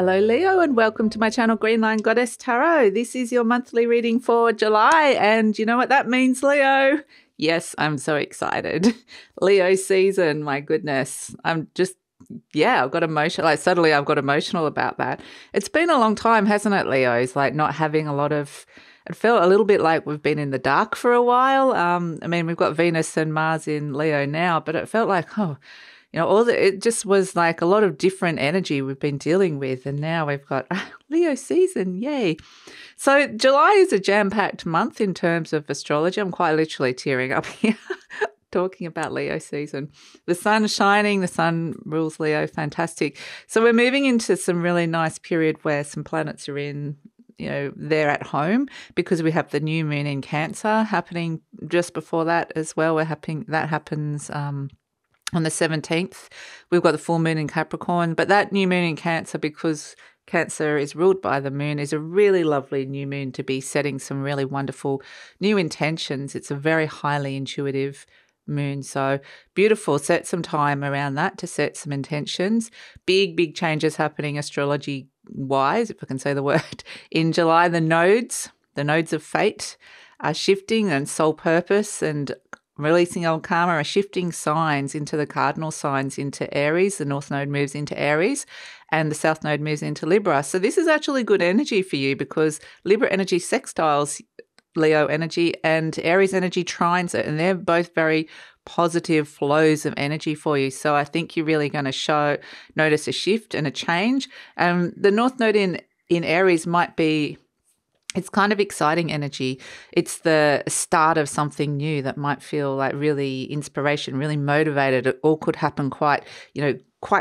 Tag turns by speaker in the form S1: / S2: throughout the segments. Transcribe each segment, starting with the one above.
S1: Hello Leo, and welcome to my channel Green Line Goddess Tarot. This is your monthly reading for July, and you know what that means, Leo? Yes, I'm so excited. Leo season, my goodness. I've got emotional. Suddenly I've got emotional about that. It's been a long time, hasn't it, Leo? It's like not having a lot of, it felt a little bit like we've been in the dark for a while. We've got Venus and Mars in Leo now, but it felt like, it just was like a lot of different energy we've been dealing with. And now we've got Leo season. Yay. So July is a jam-packed month in terms of astrology. I'm quite literally tearing up here talking about Leo season. The sun's shining. The sun rules Leo. Fantastic. So we're moving into some really nice period where some planets are in, they're at home because we have the new moon in Cancer happening just before that as well. That happens on the 17th. We've got the full moon in Capricorn, but that new moon in Cancer, because Cancer is ruled by the moon, is a really lovely new moon to be setting some really wonderful new intentions. It's a very highly intuitive moon. So beautiful. Set some time around that to set some intentions. Big changes happening astrology wise, if I can say the word. In July, the nodes of fate are shifting, and soul purpose and releasing old karma are shifting signs into the cardinal signs into Aries. The North Node moves into Aries and the South Node moves into Libra. So this is actually good energy for you because Libra energy sextiles Leo energy and Aries energy trines it, and they're both very positive flows of energy for you. So I think you're really going to notice a shift and a change. The North Node in Aries might be, it's kind of exciting energy. It's the start of something new that might feel like really inspiration, really motivated. It all could happen quite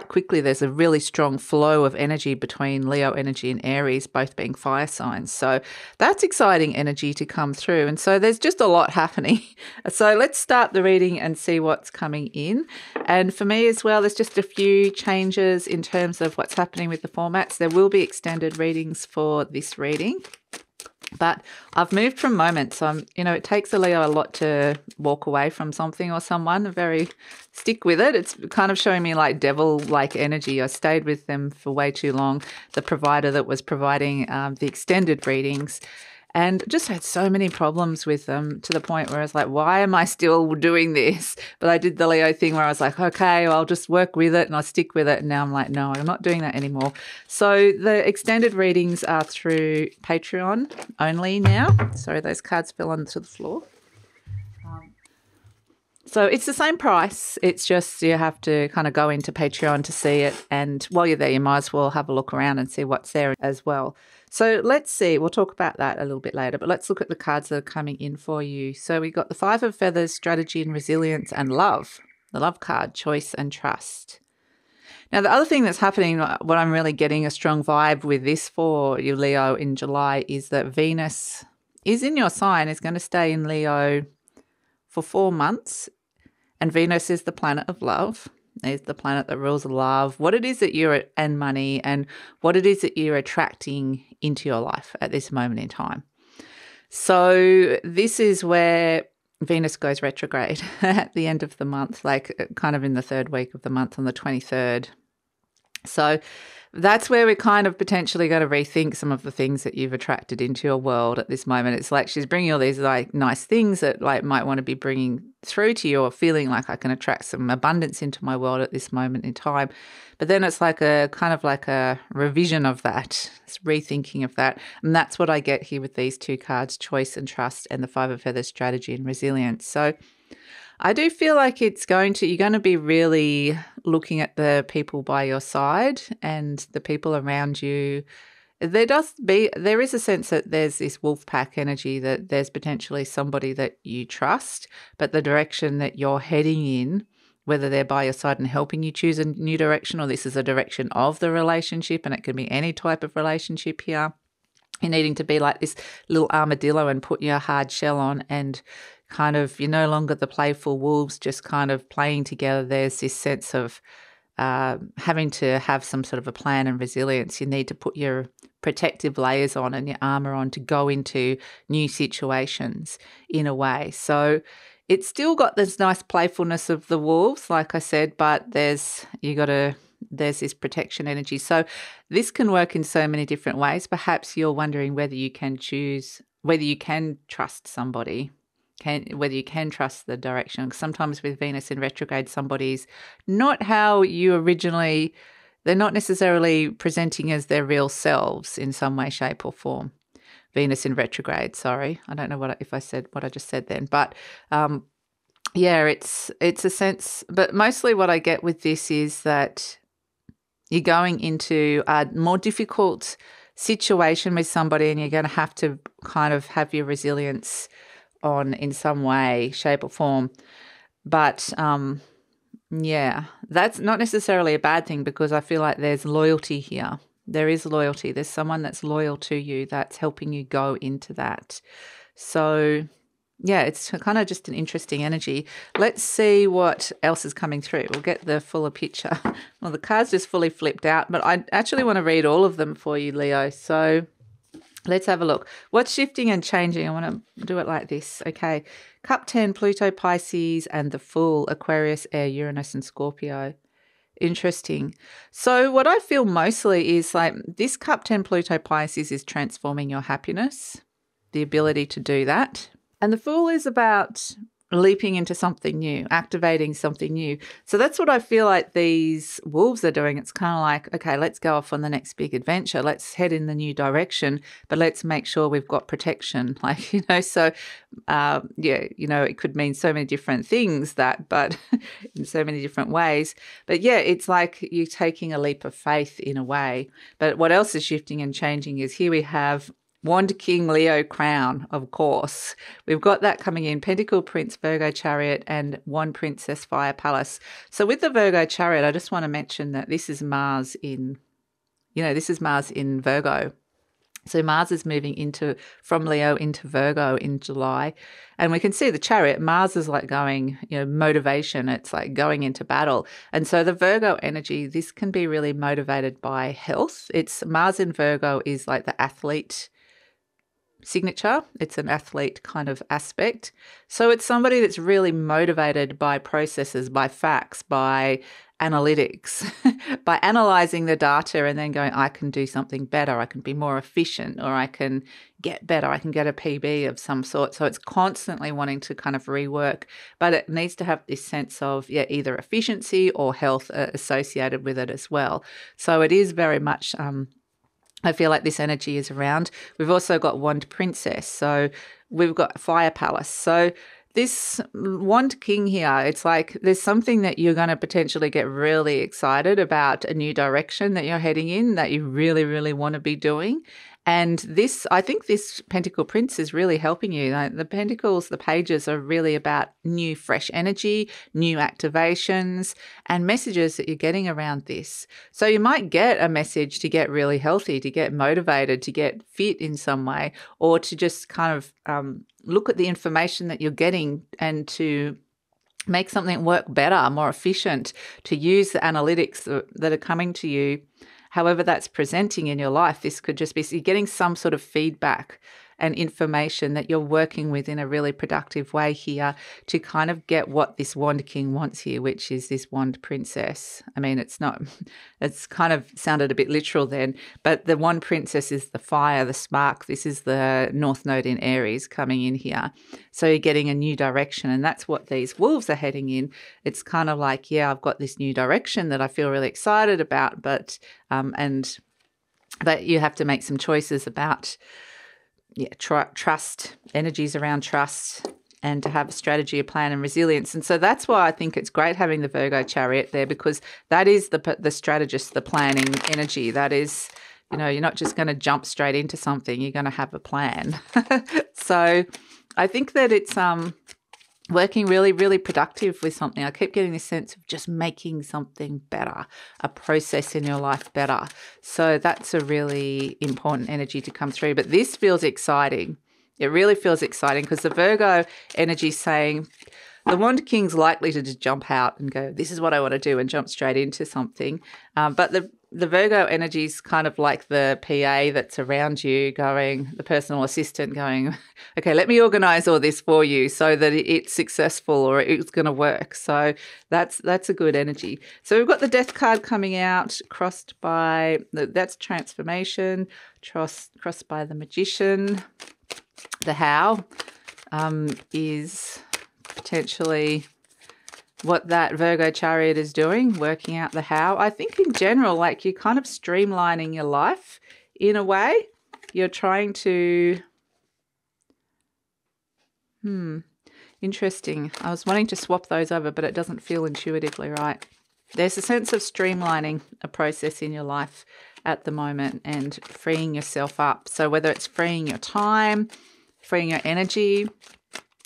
S1: quickly. There's a really strong flow of energy between Leo energy and Aries, both being fire signs. So that's exciting energy to come through. And so there's just a lot happening. So let's start the reading and see what's coming in. And for me as well, there's just a few changes in terms of what's happening with the formats. There will be extended readings for this reading. But I've moved from moments. So it takes a Leo a lot to walk away from something or someone, stick with it. It's kind of showing me like devil-like energy. I stayed with them for way too long, the provider that was providing the extended readings, and just had so many problems with them to the point where I was like, why am I still doing this? But I did the Leo thing where I was like, okay, well, I'll just work with it and I'll stick with it. And now I'm like, no, I'm not doing that anymore. So the extended readings are through Patreon only now. Sorry, those cards fell onto the floor. So it's the same price. It's just you have to kind of go into Patreon to see it. And while you're there, you might as well have a look around and see what's there as well. So let's see. We'll talk about that a little bit later. But let's look at the cards that are coming in for you. So we got the Five of Feathers, Strategy and Resilience, and Love. The Love card, Choice and Trust. Now, the other thing that's happening, what I'm really getting a strong vibe with this for you, Leo, in July, is that Venus is in your sign, is going to stay in Leo for 4 months. And Venus is the planet of love. It's the planet that rules love, what it is that and money, and what it is that you're attracting into your life at this moment in time. So this is where Venus goes retrograde at the end of the month, like kind of in the third week of the month on the 23rd. So that's where we're kind of potentially going to rethink some of the things that you've attracted into your world at this moment. It's like she's bringing all these like nice things that like might want to be bringing through to you, or feeling like I can attract some abundance into my world at this moment in time. But then it's like a kind of like a revision of that, it's rethinking of that. And that's what I get here with these two cards, Choice and Trust, and the Five of Feathers, Strategy and Resilience. So I do feel like you're going to be really looking at the people by your side and the people around you. There is a sense that there's this wolf pack energy, that there's potentially somebody that you trust, but the direction that you're heading in, whether they're by your side and helping you choose a new direction, or this is a direction of the relationship, and it can be any type of relationship here. You're needing to be like this little armadillo and put your hard shell on, and kind of, you're no longer the playful wolves just kind of playing together. There's this sense of having to have some sort of a plan and resilience. You need to put your protective layers on and your armor on to go into new situations in a way. So it's still got this nice playfulness of the wolves, like I said, but you got to there's this protection energy. So this can work in so many different ways. Perhaps you're wondering whether you can trust somebody, whether you can trust the direction. Sometimes with Venus in retrograde, somebody's not how you originally, they're not necessarily presenting as their real selves in some way, shape or form. Venus in retrograde, sorry. I don't know if I said what I just said then, but yeah, it's a sense, but mostly what I get with this is that you're going into a more difficult situation with somebody and you're going to have to kind of have your resilience on in some way, shape or form. But yeah, that's not necessarily a bad thing because I feel like there's loyalty here. There is loyalty. There's someone that's loyal to you that's helping you go into that. So yeah, it's kind of just an interesting energy. Let's see what else is coming through. We'll get the fuller picture. Well, the card's just fully flipped out, but I actually want to read all of them for you, Leo. So let's have a look. What's shifting and changing? I want to do it like this. Okay. Cup 10, Pluto, Pisces, and the Fool, Aquarius, Air, Uranus, and Scorpio. Interesting. So what I feel mostly is like this Cup 10, Pluto, Pisces is transforming your happiness, the ability to do that. And the Fool is about leaping into something new, activating something new. So that's what I feel like these wolves are doing. It's kind of like, okay, let's go off on the next big adventure. Let's head in the new direction, but let's make sure we've got protection. Like, so yeah, it could mean so many different things but in so many different ways. But yeah, it's like you're taking a leap of faith in a way. But what else is shifting and changing is here we have Wand King, Leo, Crown, of course. We've got that coming in. Pentacle Prince, Virgo Chariot, and Wand Princess, Fire Palace. So with the Virgo Chariot, I just want to mention that this is Mars in Virgo. So Mars is moving from Leo into Virgo in July. And we can see the Chariot, Mars is like going, motivation. It's like going into battle. And so the Virgo energy, this can be really motivated by health. Mars in Virgo is like the athlete signature. It's an athlete kind of aspect. So it's somebody that's really motivated by processes, by facts, by analytics, by analyzing the data and then going, I can do something better. I can be more efficient, or I can get better. I can get a PB of some sort. So it's constantly wanting to kind of rework, but it needs to have this sense of, either efficiency or health associated with it as well. So it is very much, I feel like this energy is around. We've also got Wand Princess. So we've got Fire Palace. So this Wand King here, it's like there's something that you're going to potentially get really excited about, a new direction that you're heading in that you really, really want to be doing. And I think this Pentacle Prince is really helping you. Like the Pentacles, the pages are really about new, fresh energy, new activations, and messages that you're getting around this. So you might get a message to get really healthy, to get motivated, to get fit in some way, or to just kind of look at the information that you're getting and to make something work better, more efficient, to use the analytics that are coming to you. However that's presenting in your life, this could just be you're getting some sort of feedback and information that you're working with in a really productive way here to kind of get what this Wand King wants here, which is this Wand Princess. I mean, it's kind of sounded a bit literal then, but the Wand Princess is the fire, the spark. This is the North Node in Aries coming in here. So you're getting a new direction, and that's what these wolves are heading in. It's kind of like, I've got this new direction that I feel really excited about, but you have to make some choices about trust, energies around trust, and to have a strategy, a plan, and resilience. And so that's why I think it's great having the Virgo Chariot there, because that is the strategist, the planning energy. That is, you're not just going to jump straight into something. You're going to have a plan. So I think that it's working really, really productive with something. I keep getting this sense of just making something better, a process in your life better. So that's a really important energy to come through. But this feels exciting. It really feels exciting because the Virgo energy is saying the Wand King's likely to just jump out and go, this is what I want to do, and jump straight into something. But the Virgo energy is kind of like the PA that's around you going, the personal assistant going, okay, let me organize all this for you so that it's successful or it's going to work. So that's a good energy. So we've got the Death card coming out, crossed by, that's transformation, crossed by the Magician. The How is potentially what that Virgo chariot is doing, working out the how. I think in general, like you're kind of streamlining your life in a way. You're trying to, interesting. I was wanting to swap those over, but it doesn't feel intuitively right. There's a sense of streamlining a process in your life at the moment and freeing yourself up. So whether it's freeing your time, freeing your energy,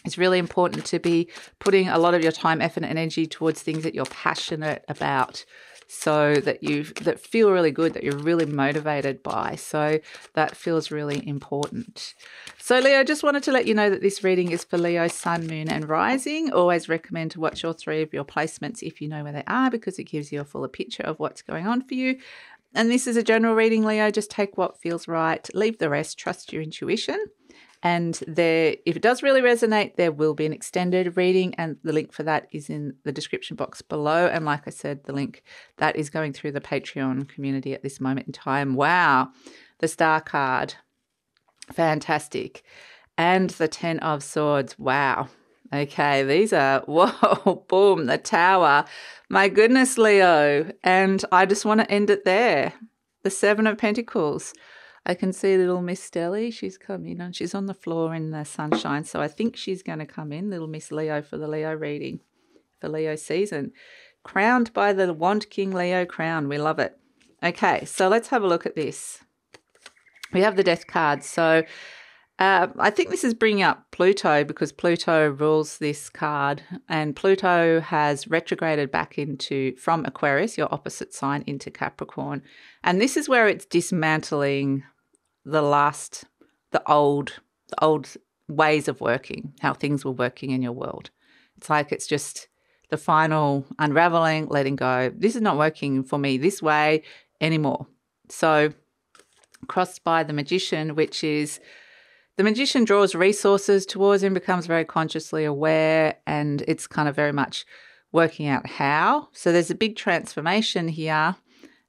S1: it's really important to be putting a lot of your time, effort, and energy towards things that you're passionate about, so that that feel really good, that you're really motivated by. So that feels really important. So Leo, just wanted to let you know that this reading is for Leo, Sun, Moon, and Rising. Always recommend to watch all 3 of your placements if you know where they are, because it gives you a fuller picture of what's going on for you. And this is a general reading, Leo. Just take what feels right, leave the rest, trust your intuition. And if it does really resonate, there will be an extended reading, and the link for that is in the description box below. And like I said, the link that is going through the Patreon community at this moment in time. Wow, the Star card, fantastic. And the 10 of Swords, wow. Okay, these are, whoa, boom, the Tower. My goodness, Leo. And I just want to end it there. The 7 of Pentacles. I can see little Miss Stelly. She's come in and she's on the floor in the sunshine. So I think she's going to come in, little Miss Leo, for the Leo reading, for Leo season. Crowned by the Wand King Leo crown. We love it. Okay, so let's have a look at this. We have the Death card. So I think this is bringing up Pluto, because Pluto rules this card, and Pluto has retrograded back from Aquarius, your opposite sign, into Capricorn. And this is where it's dismantling the old ways of working, how things were working in your world. It's like it's just the final unraveling, letting go. This is not working for me this way anymore. So crossed by the Magician, which is the Magician draws resources towards him, becomes very consciously aware, and it's kind of very much working out how. So there's a big transformation here,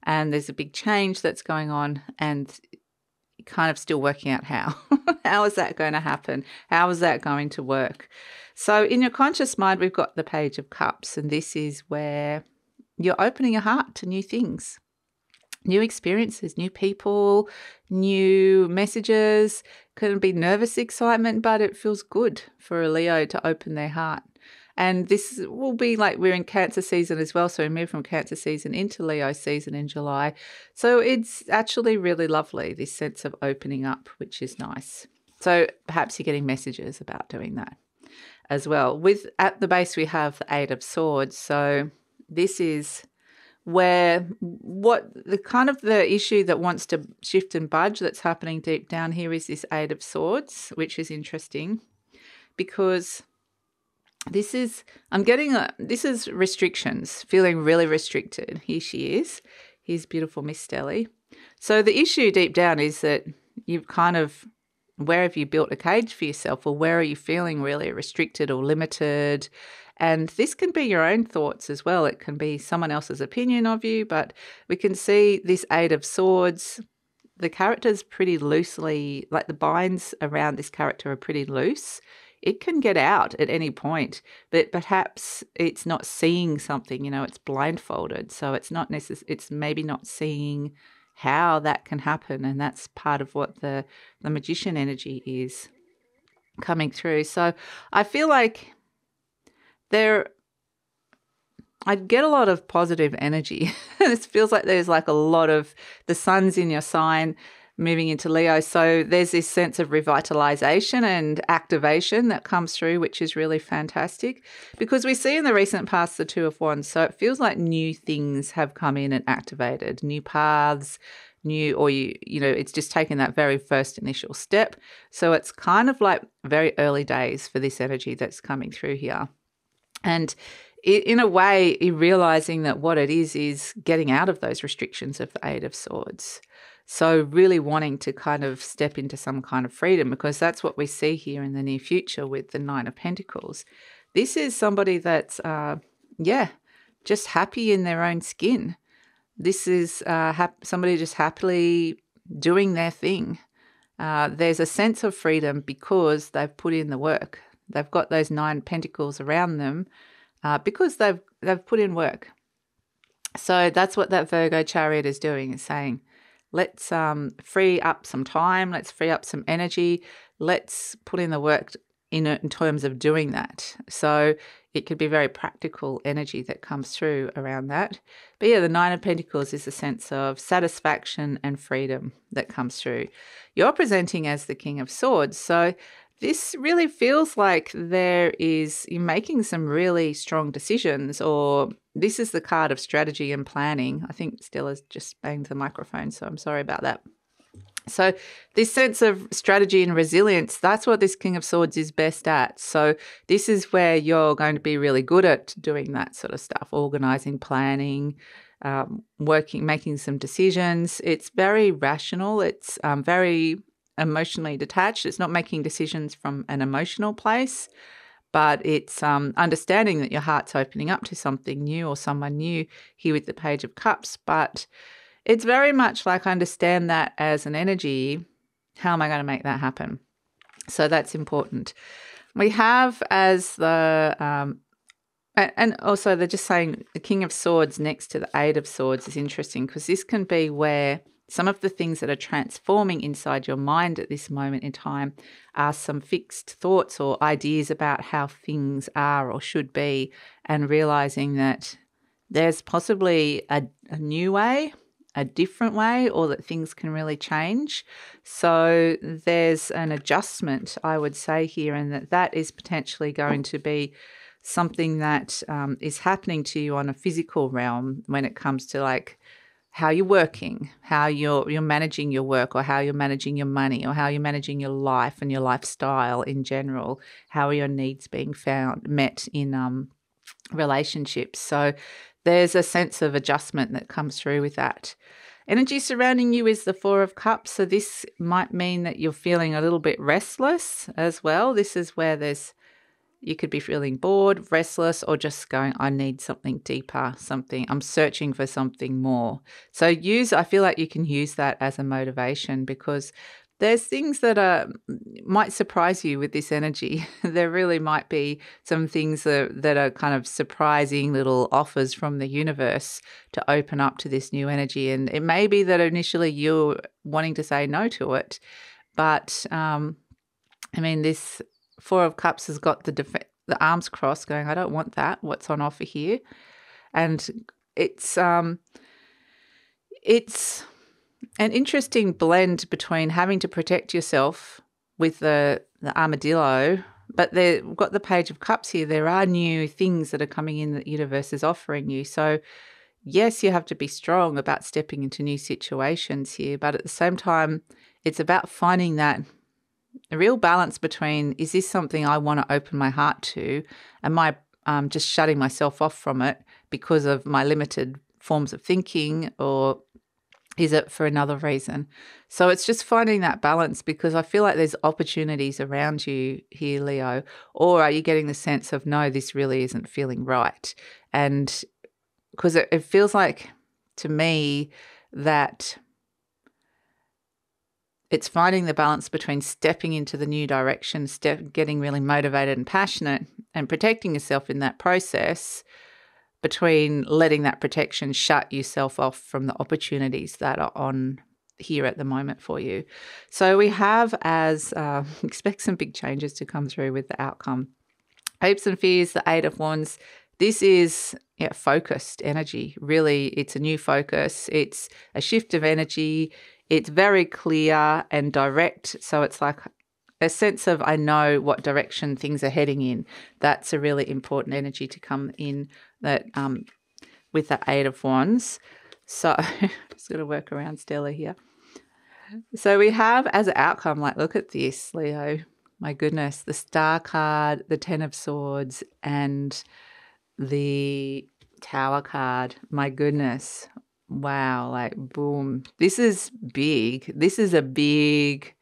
S1: and there's a big change that's going on, and kind of still working out how. How is that going to happen? How is that going to work? So in your conscious mind, we've got the Page of Cups, and this is where you're opening your heart to new things, new experiences, new people, new messages. Could be nervous excitement, but it feels good for a Leo to open their heart. And this will be like, we're in Cancer season as well. So we move from Cancer season into Leo season in July. So it's actually really lovely, this sense of opening up, which is nice. So perhaps you're getting messages about doing that as well. At the base, we have the 8 of Swords. So this is where the issue that wants to shift and budge that's happening deep down here is this 8 of Swords, which is interesting because this is restrictions, feeling really restricted. Here she is. Here's beautiful Miss Stelly. So the issue deep down is that you've where have you built a cage for yourself, or where are you feeling really restricted or limited? And this can be your own thoughts as well. It can be someone else's opinion of you, but we can see this 8 of Swords. The character's pretty loosely, like the binds around this character are pretty loose. It can get out at any point, but perhaps it's not seeing something, it's blindfolded. So it's not it's maybe not seeing how that can happen. And that's part of what the Magician energy is coming through. So I feel like I get a lot of positive energy. It feels like there's like a lot of the sun's in your sign moving into Leo. So there's this sense of revitalization and activation that comes through, which is really fantastic because we see in the recent past the 2 of Wands. So it feels like new things have come in and activated, new paths, it's just taken that very first initial step. So it's kind of like very early days for this energy that's coming through here. And in a way, realizing that what it is getting out of those restrictions of the Eight of Swords. So really wanting to kind of step into some kind of freedom, because that's what we see here in the near future with the Nine of Pentacles. This is somebody that's, just happy in their own skin. This is somebody just happily doing their thing. There's a sense of freedom because they've put in the work. They've got those 9 pentacles around them because they've put in work. So that's what that Virgo chariot is doing, is saying, let's free up some time, let's free up some energy, let's put in the work in terms of doing that. So it could be very practical energy that comes through around that. But yeah, the Nine of Pentacles is a sense of satisfaction and freedom that comes through. You're presenting as the King of Swords. So this really feels like you're making some really strong decisions, or this is the card of strategy and planning. I think Stella's just banged the microphone, so I'm sorry about that. So this sense of strategy and resilience, that's what this King of Swords is best at. So this is where you're going to be really good at doing that sort of stuff, organizing, planning, making some decisions. It's very rational. It's very emotionally detached. It's not making decisions from an emotional place, but it's understanding that your heart's opening up to something new or someone new here with the Page of Cups. But it's very much like, I understand that as an energy. How am I going to make that happen? So that's important. We have as the, and also they're just saying the King of Swords next to the Eight of Swords is interesting, because this can be where some of the things that are transforming inside your mind at this moment in time are some fixed thoughts or ideas about how things are or should be, and realizing that there's possibly a new way, a different way, or that things can really change. So there's an adjustment, I would say here, and that is potentially going to be something that is happening to you on a physical realm when it comes to like how you're working, how you're managing your work, or how you're managing your money, or how you're managing your life and your lifestyle in general. How are your needs being met in relationships? So there's a sense of adjustment that comes through with that. Energy surrounding you is the Four of Cups. So this might mean that you're feeling a little bit restless as well. This is where you could be feeling bored, restless, or just going, I need something deeper, I'm searching for something more. So I feel like you can use that as a motivation, because there's things that might surprise you with this energy. There really might be some things that are kind of surprising little offers from the universe to open up to this new energy. And it may be that initially you're wanting to say no to it. But, this Four of Cups has got the arms crossed going, I don't want that. What's on offer here? And it's an interesting blend between having to protect yourself with the armadillo, but we've got the Page of Cups here. There are new things that are coming in that the universe is offering you. So yes, you have to be strong about stepping into new situations here, but at the same time, it's about finding that a real balance between, is this something I want to open my heart to? Am I just shutting myself off from it because of my limited forms of thinking, or is it for another reason? So it's just finding that balance, because I feel like there's opportunities around you here, Leo. Or are you getting the sense of, no, this really isn't feeling right? And because it feels like to me that it's finding the balance between stepping into the new direction, getting really motivated and passionate, and protecting yourself in that process, between letting that protection shut yourself off from the opportunities that are on here at the moment for you. So we have expect some big changes to come through with the outcome. Hopes and fears, the Eight of Wands. This is focused energy. Really, it's a new focus. It's a shift of energy. It's very clear and direct. So it's like a sense of, I know what direction things are heading in. That's a really important energy to come in that with the Eight of Wands. So just got to work around Stella here. So we have as an outcome, like, look at this, Leo. My goodness, the Star card, the Ten of Swords, and the Tower card. My goodness. Wow, like boom. This is big. This is a big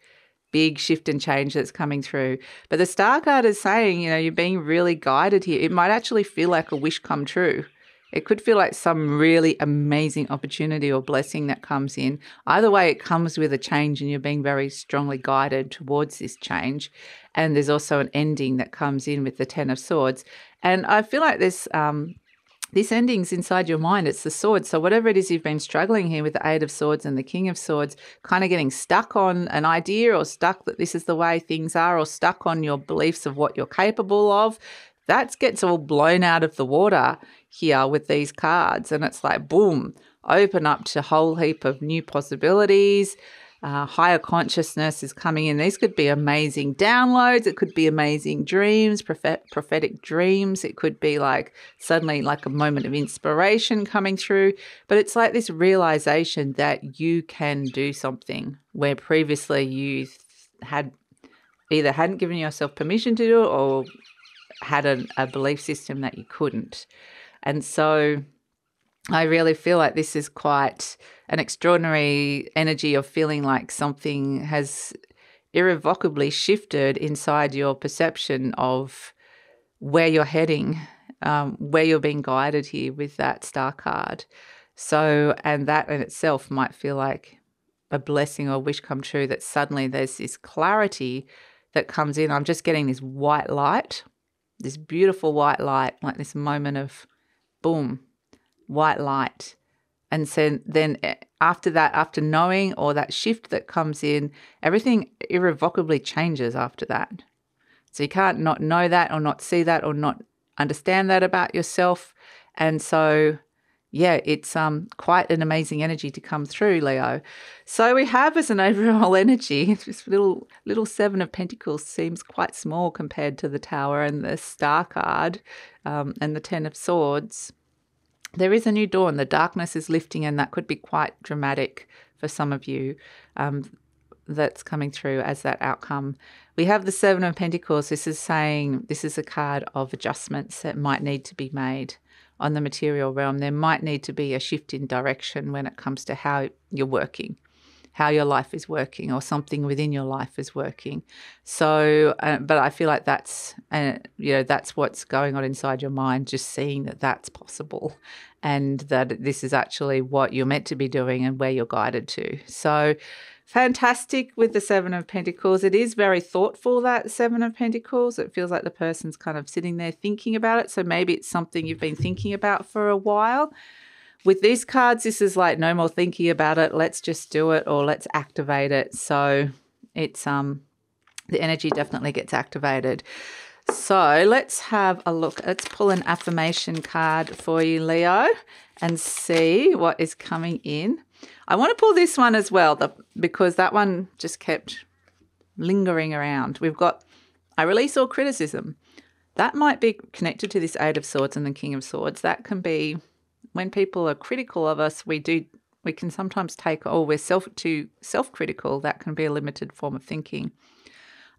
S1: shift and change that's coming through. But the Star card is saying, you're being really guided here. It might actually feel like a wish come true. It could feel like some really amazing opportunity or blessing that comes in. Either way, it comes with a change and you're being very strongly guided towards this change. And there's also an ending that comes in with the Ten of Swords. And I feel like this ending's inside your mind. It's the Swords. So whatever it is you've been struggling here with the Eight of Swords and the King of Swords, kind of getting stuck on an idea or stuck that this is the way things are or stuck on your beliefs of what you're capable of, that gets all blown out of the water here with these cards. And it's like, boom, open up to a whole heap of new possibilities. Higher consciousness is coming in. These could be amazing downloads. It could be amazing dreams, prophetic dreams. It could be like suddenly like a moment of inspiration coming through. But it's like this realization that you can do something where previously you hadn't given yourself permission to do it or had a belief system that you couldn't. And so I really feel like this is quite an extraordinary energy of feeling like something has irrevocably shifted inside your perception of where you're heading, where you're being guided here with that Star card. So, and that in itself might feel like a blessing or wish come true, that suddenly there's this clarity that comes in. I'm just getting this white light, this beautiful white light, like this moment of boom, white light. And so then after that, after knowing or that shift that comes in, everything irrevocably changes after that. So you can't not know that or not see that or not understand that about yourself. And so, yeah, it's quite an amazing energy to come through, Leo. So we have as an overall energy, this little Seven of Pentacles seems quite small compared to the Tower and the Star card and the Ten of Swords. There is a new dawn. The darkness is lifting, and that could be quite dramatic for some of you that's coming through as that outcome. We have the Seven of Pentacles. This is saying this is a card of adjustments that might need to be made on the material realm. There might need to be a shift in direction when it comes to how you're working, how your life is working, or something within your life is working. So, but I feel like that's what's going on inside your mind, just seeing that that's possible and that this is actually what you're meant to be doing and where you're guided to. So fantastic with the Seven of Pentacles. It is very thoughtful, that Seven of Pentacles. It feels like the person's kind of sitting there thinking about it. So maybe it's something you've been thinking about for a while. With these cards, this is like no more thinking about it. Let's just do it, or let's activate it. So it's the energy definitely gets activated. So let's have a look. Let's pull an affirmation card for you, Leo, and see what is coming in. I want to pull this one as well because that one just kept lingering around. We've got I release all criticism. That might be connected to this Eight of Swords and the King of Swords. That can be when people are critical of us, we can sometimes take, we're self-critical. That can be a limited form of thinking.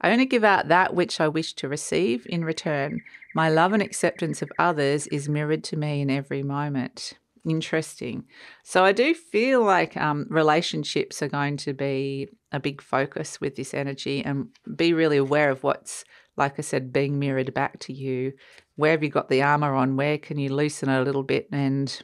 S1: I only give out that which I wish to receive in return. My love and acceptance of others is mirrored to me in every moment. Interesting. So I do feel like relationships are going to be a big focus with this energy, and be really aware of what's, like I said, being mirrored back to you. Where have you got the armor on? Where can you loosen it a little bit? And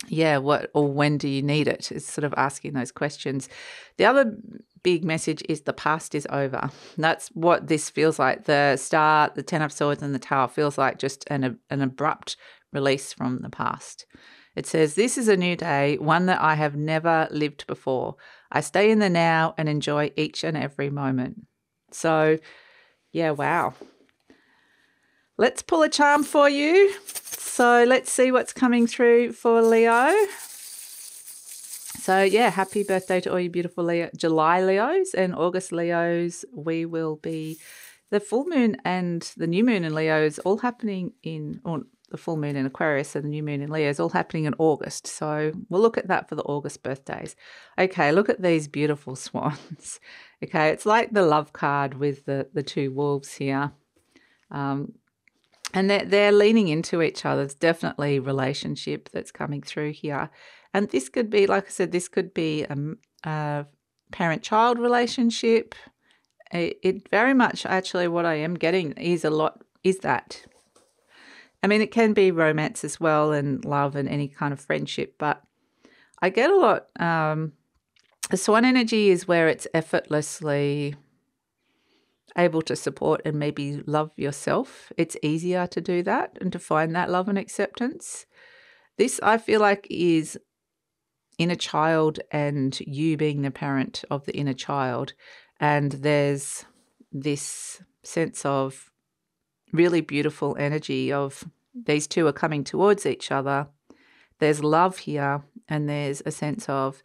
S1: yeah, when do you need it? It's sort of asking those questions. The other big message is the past is over. That's what this feels like. The Star, the Ten of Swords and the Tower feels like just an abrupt release from the past. It says, this is a new day, one that I have never lived before. I stay in the now and enjoy each and every moment. So, yeah, wow. Let's pull a charm for you. So let's see what's coming through for Leo. So, yeah, happy birthday to all you beautiful July Leos and August Leos. We will be the full moon and the new moon in Leo is all happening the full moon in Aquarius and the new moon in Leo is all happening in August. So we'll look at that for the August birthdays. Okay, look at these beautiful swans. Okay, it's like the love card with the two wolves here. And they're leaning into each other. It's definitely relationship that's coming through here. And this could be, like I said, this could be a parent-child relationship. It very much, actually, what I am getting is that. I mean, it can be romance as well, and love and any kind of friendship, but I get a lot. The swan energy is where it's effortlessly able to support and maybe love yourself. It's easier to do that and to find that love and acceptance. This, I feel like, is inner child and you being the parent of the inner child. And there's this sense of really beautiful energy of these two are coming towards each other. There's love here, and there's a sense of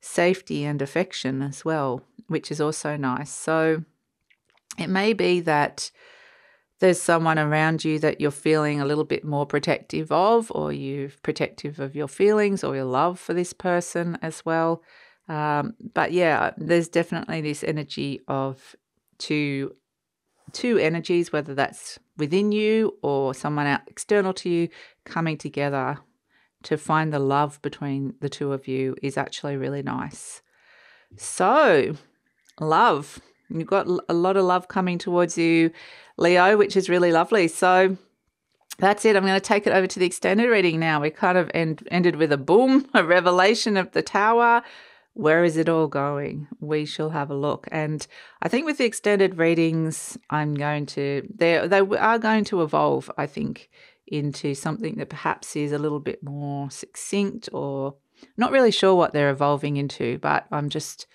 S1: safety and affection as well, which is also nice. So it may be that there's someone around you that you're feeling a little bit more protective of, or you're protective of your feelings or your love for this person as well. But yeah, there's definitely this energy of two energies, whether that's within you or someone out external to you, coming together to find the love between the two of you is actually really nice. So, love. You've got a lot of love coming towards you, Leo, which is really lovely. So that's it. I'm going to take it over to the extended reading now. We kind of ended with a boom, a revelation of the Tower. Where is it all going? We shall have a look. And I think with the extended readings, they are going to evolve, I think, into something that perhaps is a little bit more succinct, or not really sure what they're evolving into, but I'm just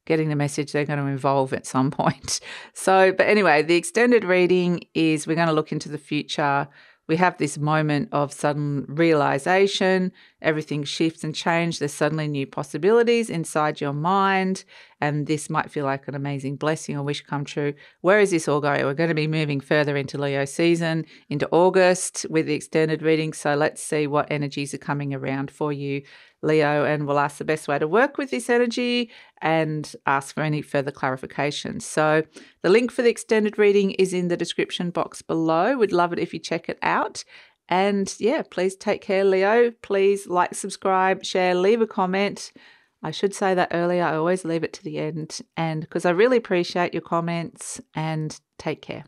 S1: getting the message they're going to evolve at some point. So, but anyway, the extended reading is we're going to look into the future. We have this moment of sudden realization. Everything shifts and changes. There's suddenly new possibilities inside your mind, and this might feel like an amazing blessing or wish come true. Where is this all going? We're going to be moving further into Leo season, into August with the extended reading. So let's see what energies are coming around for you, Leo, and we'll ask the best way to work with this energy and ask for any further clarifications. So the link for the extended reading is in the description box below. We'd love it if you check it out. And yeah, please take care, Leo. Please like, subscribe, share, leave a comment. I should say that earlier. I always leave it to the end, and because I really appreciate your comments, and take care.